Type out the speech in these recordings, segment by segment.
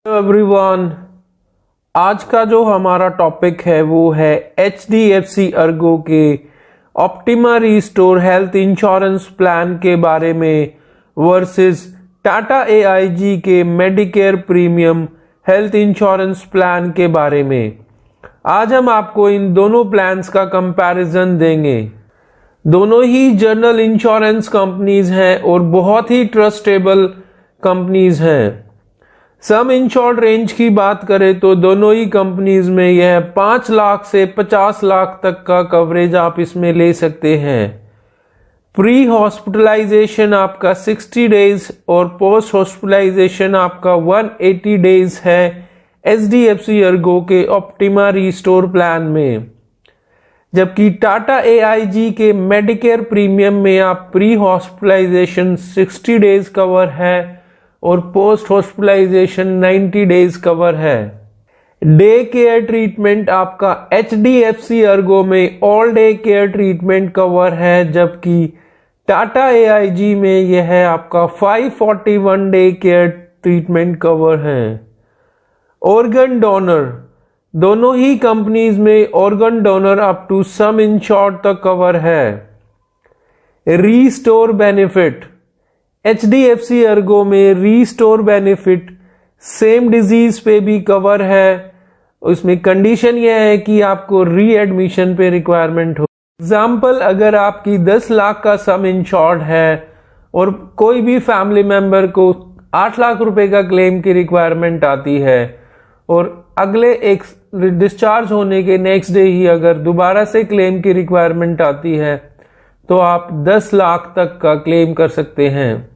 Everyone, आज का जो हमारा टॉपिक है वो है HDFC अर्गो के Optima restore health insurance plan के बारे में वर्सेस टाटा AIG के Medicare premium health insurance plan के बारे में। आज हम आपको इन दोनों प्लान्स का कंपैरिजन देंगे। दोनों ही जनरल इंश्योरेंस कंपनीज हैं और बहुत ही ट्रस्टेबल कंपनीज हैं। सम इंश्योर्ड रेंज की बात करें तो दोनों ही कंपनीज में यह 5 लाख से 50 लाख तक का कवरेज आप इसमें ले सकते हैं। प्री हॉस्पिटलाइजेशन आपका 60 डेज और पोस्ट हॉस्पिटलाइजेशन आपका 180 डेज है HDFC अर्गो के ऑप्टिमा रिस्टोर प्लान में। जबकि टाटा AIG के मेडिकेयर प्रीमियम में आप प्री हॉस्पिटलाइजेशन 60 डेज कवर है और पोस्ट हॉस्पिटलाइजेशन 90 डेज कवर है। डे केयर ट्रीटमेंट आपका HDFC अर्गो में all day care treatment cover है, जबकि टाटा AIG में यह है आपका 541 डे केयर ट्रीटमेंट कवर है। ऑर्गन डोनर, दोनों ही कंपनीज में organ donor up to sum insured तक कवर है। रीस्टोर बेनिफिट, HDFC अर्गो में रीस्टोर बेनिफिट सेम डिजीज पे भी कवर है। उसमें कंडीशन यह है कि आपको रीएडमिशन पे रिक्वायरमेंट हो। एग्जाम्पल, अगर आपकी 10 लाख का सम इंश्योर्ड है और कोई भी फैमिली मेंबर को 8 लाख रुपए का क्लेम की रिक्वायरमेंट आती है और अगले एक डिस्चार्ज होने के नेक्स्ट डे ही अगर दोबारा से क्लेम की रिक्वायरमेंट आती है तो आप 10 लाख तक का क्लेम कर सकते हैं।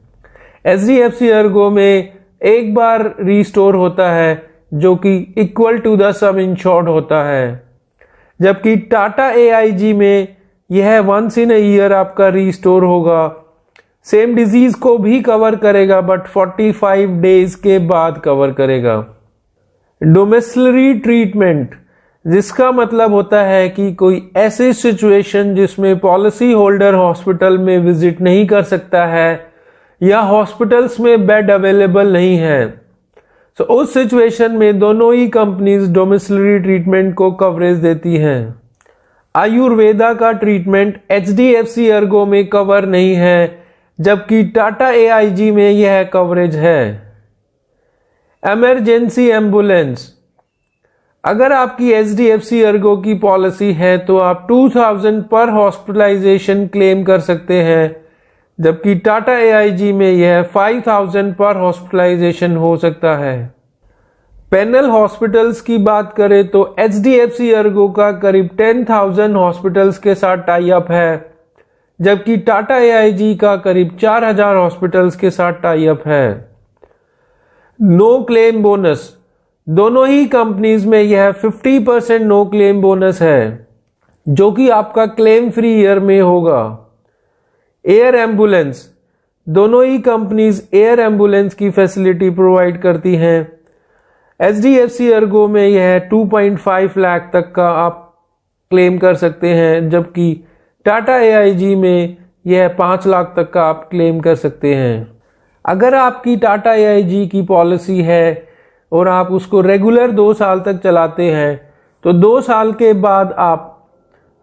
HDFC अर्गो में एक बार रीस्टोर होता है जो कि equal to the sum insured होता है, जबकि टाटा AIG में यह वंस इन अ ईयर आपका रीस्टोर होगा। सेम डिजीज को भी कवर करेगा बट 45 डेज के बाद कवर करेगा। डोमिसिलरी ट्रीटमेंट, जिसका मतलब होता है कि कोई ऐसी सिचुएशन जिसमें पॉलिसी होल्डर हॉस्पिटल में विजिट नहीं कर सकता है या हॉस्पिटल्स में बेड अवेलेबल नहीं है, तो उस सिचुएशन में दोनों ही कंपनीज डोमिसिलरी ट्रीटमेंट को कवरेज देती हैं। आयुर्वेदा का ट्रीटमेंट HDFC अर्गो में कवर नहीं है, जबकि टाटा AIG में यह कवरेज है। इमरजेंसी एम्बुलेंस, अगर आपकी HDFC अर्गो की पॉलिसी है तो आप 2000 पर हॉस्पिटलाइजेशन क्लेम कर सकते हैं, जबकि टाटा AIG में यह 5000 पर हॉस्पिटलाइजेशन हो सकता है। पैनल हॉस्पिटल्स की बात करें तो HDFC अर्गो का करीब 10,000 हॉस्पिटल्स के साथ टाई अप है, जबकि टाटा AIG का करीब 4000 हॉस्पिटल्स के साथ टाई अप है। नो क्लेम बोनस, दोनों ही कंपनीज में यह 50% नो क्लेम बोनस है, जो कि आपका क्लेम फ्री ईयर में होगा। एयर एम्बुलेंस, दोनों ही कंपनीज एयर एम्बुलेंस की फैसिलिटी प्रोवाइड करती हैं। HDFC अर्गो में यह 2.5 लाख तक का आप क्लेम कर सकते हैं, जबकि टाटा AIG में यह 5 लाख तक का आप क्लेम कर सकते हैं। अगर आपकी टाटा AIG की पॉलिसी है और आप उसको रेगुलर 2 साल तक चलाते हैं तो 2 साल के बाद आप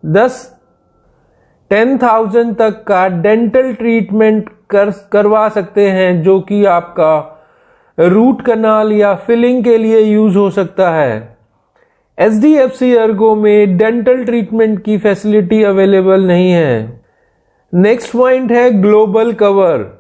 10,000 तक का डेंटल ट्रीटमेंट करवा सकते हैं, जो कि आपका रूट कनाल या फिलिंग के लिए यूज हो सकता है। HDFC अर्गो में डेंटल ट्रीटमेंट की फैसिलिटी अवेलेबल नहीं है। नेक्स्ट पॉइंट है ग्लोबल कवर,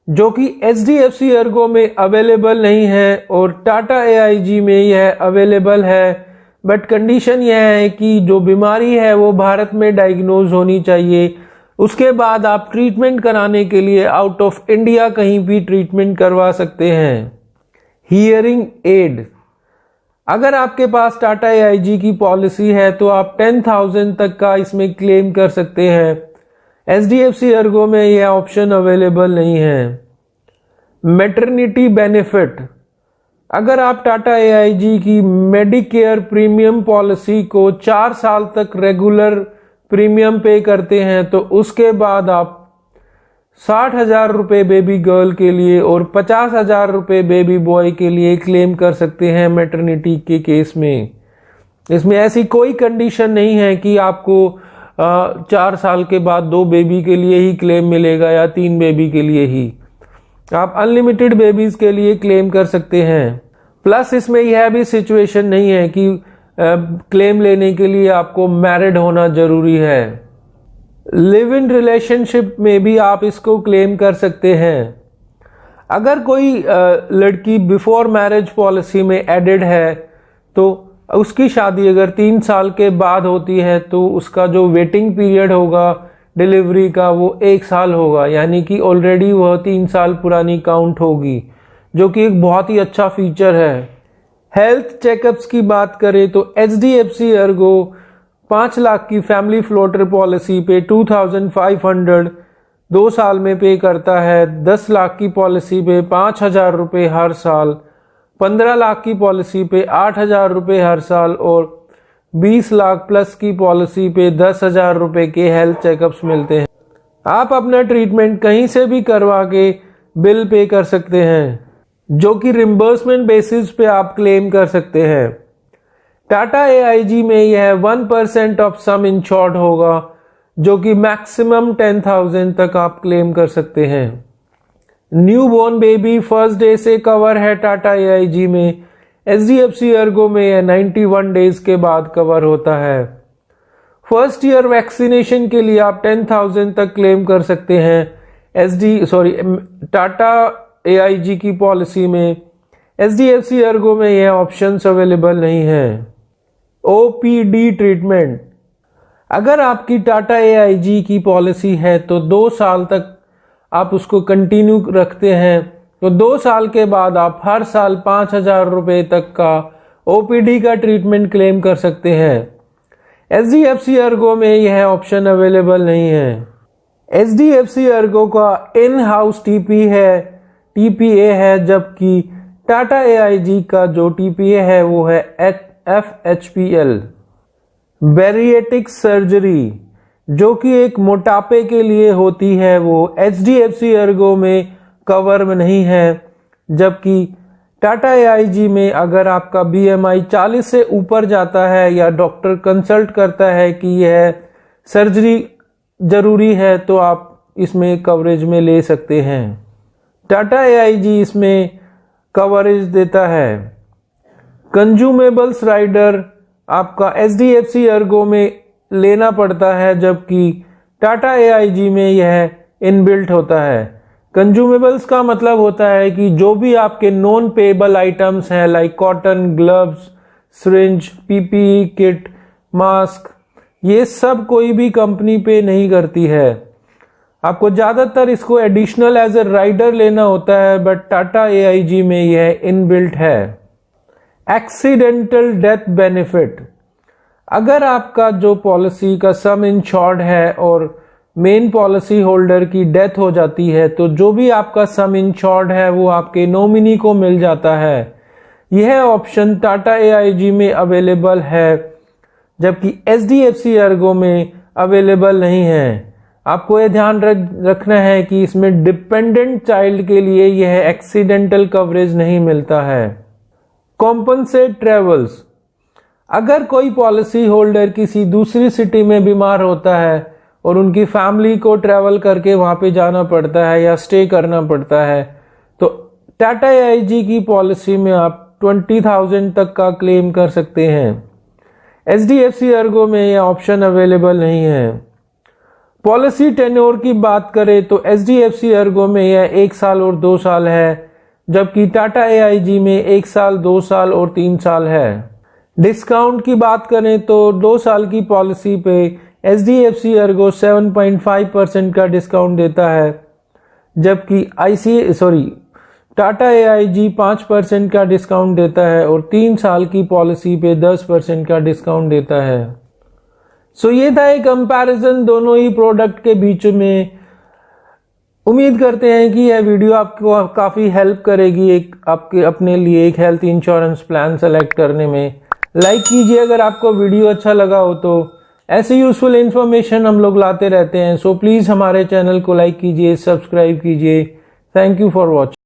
जो कि HDFC अर्गो में अवेलेबल नहीं है और टाटा AIG में यह अवेलेबल है, बट कंडीशन यह है कि जो बीमारी है वो भारत में डायग्नोज होनी चाहिए। उसके बाद आप ट्रीटमेंट कराने के लिए आउट ऑफ इंडिया कहीं भी ट्रीटमेंट करवा सकते हैं। हियरिंग एड, अगर आपके पास टाटा AIG की पॉलिसी है तो आप 10,000 तक का इसमें क्लेम कर सकते हैं। HDFC अर्गो में यह ऑप्शन अवेलेबल नहीं है। मैटरनिटी बेनिफिट, अगर आप टाटा AIG की मेडिकेयर प्रीमियम पॉलिसी को 4 साल तक रेगुलर प्रीमियम पे करते हैं तो उसके बाद आप 60,000 रुपये बेबी गर्ल के लिए और 50,000 रुपये बेबी बॉय के लिए क्लेम कर सकते हैं मैटरनिटी के केस में। इसमें ऐसी कोई कंडीशन नहीं है कि आपको 4 साल के बाद 2 बेबी के लिए ही क्लेम मिलेगा या 3 बेबी के लिए ही। आप अनलिमिटेड बेबीज के लिए क्लेम कर सकते हैं। प्लस इसमें यह भी सिचुएशन नहीं है कि क्लेम लेने के लिए आपको मैरिड होना जरूरी है। लिव इन रिलेशनशिप में भी आप इसको क्लेम कर सकते हैं। अगर कोई लड़की बिफोर मैरिज पॉलिसी में एडेड है तो उसकी शादी अगर 3 साल के बाद होती है तो उसका जो वेटिंग पीरियड होगा डिलीवरी का वो 1 साल होगा, यानी कि ऑलरेडी वह 3 साल पुरानी काउंट होगी, जो कि एक बहुत ही अच्छा फीचर है। हेल्थ चेकअप्स की बात करें तो HDFC अर्गो 5 लाख की फैमिली फ्लोटर पॉलिसी पे 2,500 2 साल में पे करता है। 10 लाख की पॉलिसी पे 5,000 रुपये हर साल, 15 लाख की पॉलिसी पे 8,000 रुपये हर साल और 20 लाख प्लस की पॉलिसी पे 10,000 रुपये के हेल्थ चेकअप्स मिलते हैं। आप अपना ट्रीटमेंट कहीं से भी करवा के बिल पे कर सकते हैं, जो कि रिम्बर्समेंट बेसिस पे आप क्लेम कर सकते हैं। टाटा AIG में यह 1% ऑफ सम इंश्योर्ड होगा, जो कि मैक्सिमम 10,000 तक आप क्लेम कर सकते हैं। न्यूबॉर्न बेबी फर्स्ट डे से कवर है टाटा AIG में। HDFC अर्गो में यह 91 डेज के बाद कवर होता है। फर्स्ट ईयर वैक्सीनेशन के लिए आप 10,000 तक क्लेम कर सकते हैं। टाटा AIG की पॉलिसी में। HDFC अर्गो में यह ऑप्शंस अवेलेबल नहीं है। OPD ट्रीटमेंट, अगर आपकी टाटा AIG की पॉलिसी है तो 2 साल तक आप उसको कंटिन्यू रखते हैं, तो 2 साल के बाद आप हर साल 5,000 रुपये तक का OPD का ट्रीटमेंट क्लेम कर सकते हैं। HDFC अर्गो में यह ऑप्शन अवेलेबल नहीं है। HDFC अर्गो का इन हाउस TPA है, जबकि टाटा AIG का जो TPA है वो है FHPL। बैरिएटिक सर्जरी, जो कि एक मोटापे के लिए होती है, वो HDFC अर्गो में कवर में नहीं है, जबकि टाटा AIG में अगर आपका BMI 40 से ऊपर जाता है या डॉक्टर कंसल्ट करता है कि यह सर्जरी जरूरी है तो आप इसमें कवरेज में ले सकते हैं। टाटा AIG इसमें कवरेज देता है। कंज्यूमेबल्स राइडर आपका HDFC अर्गो में लेना पड़ता है, जबकि टाटा AIG में यह इनबिल्ट होता है। कंज्यूमेबल्स का मतलब होता है कि जो भी आपके नॉन पेएबल आइटम्स हैं like cotton, gloves, syringe, PPE kit, mask, ये सब कोई भी कंपनी पे नहीं करती है। आपको ज्यादातर इसको एडिशनल एज ए राइडर लेना होता है, बट टाटा AIG में यह इनबिल्ट है। एक्सीडेंटल डेथ बेनिफिट, अगर आपका जो पॉलिसी का सम इंश्योर्ड है और मेन पॉलिसी होल्डर की डेथ हो जाती है तो जो भी आपका सम इंश्योर्ड है वो आपके नॉमिनी को मिल जाता है। यह ऑप्शन टाटा AIG में अवेलेबल है, जबकि HDFC अर्गो में अवेलेबल नहीं है। आपको यह ध्यान रखना है कि इसमें डिपेंडेंट चाइल्ड के लिए यह एक्सीडेंटल कवरेज नहीं मिलता है। कॉम्पनसेट ट्रेवल्स, अगर कोई पॉलिसी होल्डर किसी दूसरी सिटी में बीमार होता है और उनकी फैमिली को ट्रैवल करके वहां पे जाना पड़ता है या स्टे करना पड़ता है, तो टाटा AIG की पॉलिसी में आप 20,000 तक का क्लेम कर सकते हैं। HDFC अर्गो में यह ऑप्शन अवेलेबल नहीं है। पॉलिसी टेन्योर की बात करें तो HDFC अर्गो में यह 1 साल और 2 साल है, जबकि टाटा AIG में 1 साल, 2 साल और 3 साल है। डिस्काउंट की बात करें तो 2 साल की पॉलिसी पे HDFC अर्गो 7.5% का डिस्काउंट देता है, जबकि टाटा AIG 5% का डिस्काउंट देता है और 3 साल की पॉलिसी पे 10% का डिस्काउंट देता है। सो ये था एक कंपैरिजन दोनों ही प्रोडक्ट के बीच में। उम्मीद करते हैं कि यह वीडियो आपको काफी हेल्प करेगी आपके अपने लिए एक हेल्थ इंश्योरेंस प्लान सेलेक्ट करने में। लाइक कीजिए अगर आपको वीडियो अच्छा लगा हो तो, ऐसी यूजफुल इन्फॉर्मेशन हम लोग लाते रहते हैं। सो प्लीज हमारे चैनल को लाइक कीजिए, सब्सक्राइब कीजिए। Thank you for watching.